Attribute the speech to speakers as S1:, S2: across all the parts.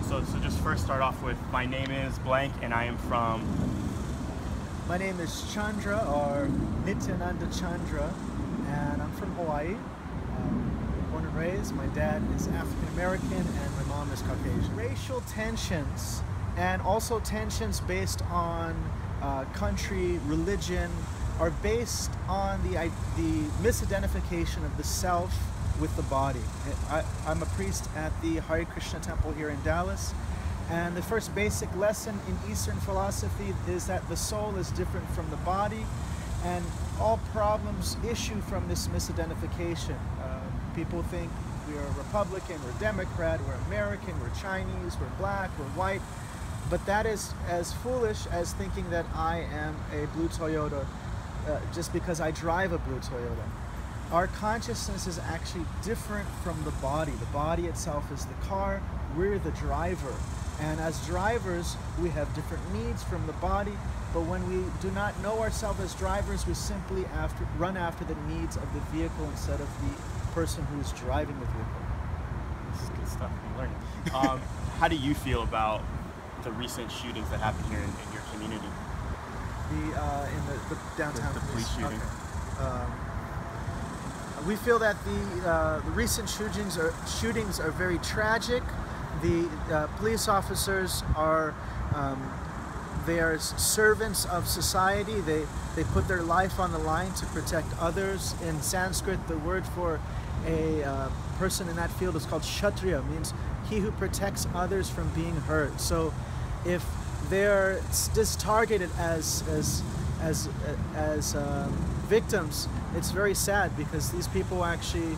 S1: So just first start off with, my name is blank and I am from...
S2: My name is Chandra, or Nityananda Chandra, and I'm from Hawaii. Born and raised. My dad is African American and my mom is Caucasian. Racial tensions, and also tensions based on country, religion, are based on the misidentification of the self with the body. I'm a priest at the Hare Krishna temple here in Dallas, and the first basic lesson in Eastern philosophy is that the soul is different from the body, and all problems issue from this misidentification. People think we're Republican, we're Democrat, we're American, we're Chinese, we're black, we're white, but that is as foolish as thinking that I am a blue Toyota just because I drive a blue Toyota. Our consciousness is actually different from the body. The body itself is the car, we're the driver. And as drivers, we have different needs from the body, but when we do not know ourselves as drivers, we simply run after the needs of the vehicle instead of the person who is driving the vehicle.
S1: This is good stuff I'm learning. How do you feel about the recent shootings that happened here in your community?
S2: In the downtown.
S1: The police shooting.
S2: Okay. We feel that the recent shootings are very tragic. The police officers are they are servants of society. They put their life on the line to protect others. In Sanskrit, the word for a person in that field is called Kshatriya, means he who protects others from being hurt. So if they're just targeted as victims, it's very sad, because these people actually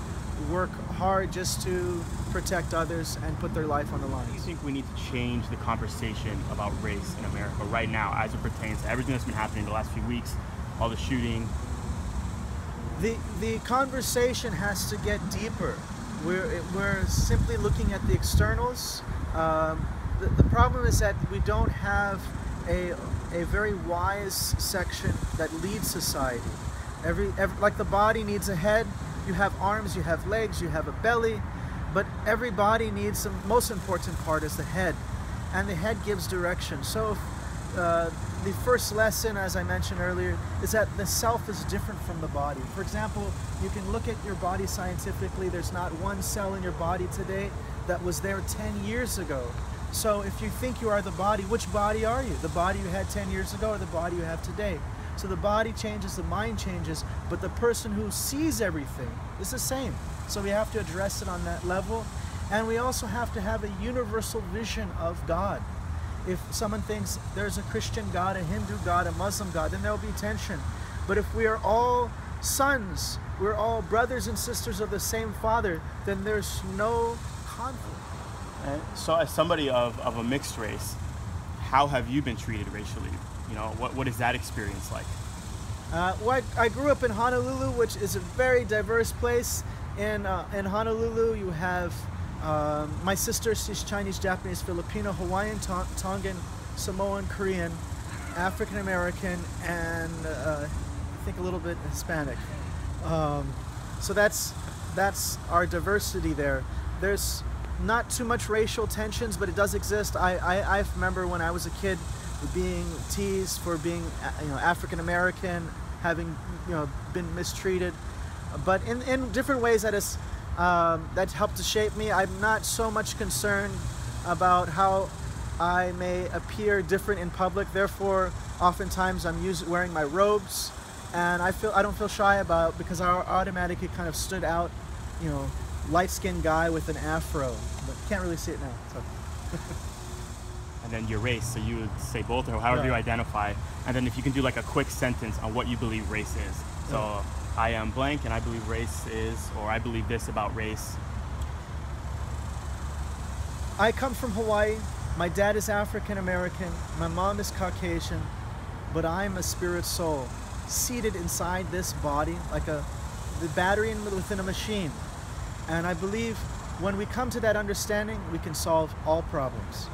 S2: work hard just to protect others and put their life on the line.
S1: Do you think we need to change the conversation about race in America right now as it pertains to everything that's been happening the last few weeks, all the shooting?
S2: The conversation has to get deeper. We're simply looking at the externals. The problem is that we don't have a very wise section that leads society. Like the body needs a head, you have arms, you have legs, you have a belly, but every body needs the most important part is the head, and the head gives direction. So the first lesson, as I mentioned earlier, is that the self is different from the body. For example, you can look at your body scientifically. There's not one cell in your body today that was there 10 years ago. So if you think you are the body, which body are you? The body you had 10 years ago or the body you have today? So the body changes, the mind changes, but the person who sees everything is the same. So we have to address it on that level. And we also have to have a universal vision of God. If someone thinks there's a Christian God, a Hindu God, a Muslim God, then there'll be tension. But if we are all sons, we're all brothers and sisters of the same Father, then there's no conflict.
S1: So as somebody of a mixed race, how have you been treated racially? You know, what is that experience like?
S2: Well, I grew up in Honolulu, which is a very diverse place. In Honolulu, you have my sister, she's Chinese, Japanese, Filipino, Hawaiian, Tongan, Samoan, Korean, African American, and I think a little bit Hispanic. So that's our diversity there. There's not too much racial tensions, but it does exist. I remember when I was a kid being teased for being African American, having been mistreated, but in different ways that helped to shape me. I'm not so much concerned about how I may appear different in public. Therefore, oftentimes I'm wearing my robes, and I don't feel shy about it, because I automatically kind of stood out, light-skinned guy with an afro, but can't really see it now. So.
S1: And then your race, so you would say both, or however you identify, and then if you can do like a quick sentence on what you believe race is. So I am blank and I believe race is, or I believe this about race.
S2: I come from Hawaii. My dad is African American, my mom is Caucasian, but I'm a spirit soul seated inside this body, like the battery within a machine. And I believe when we come to that understanding, we can solve all problems.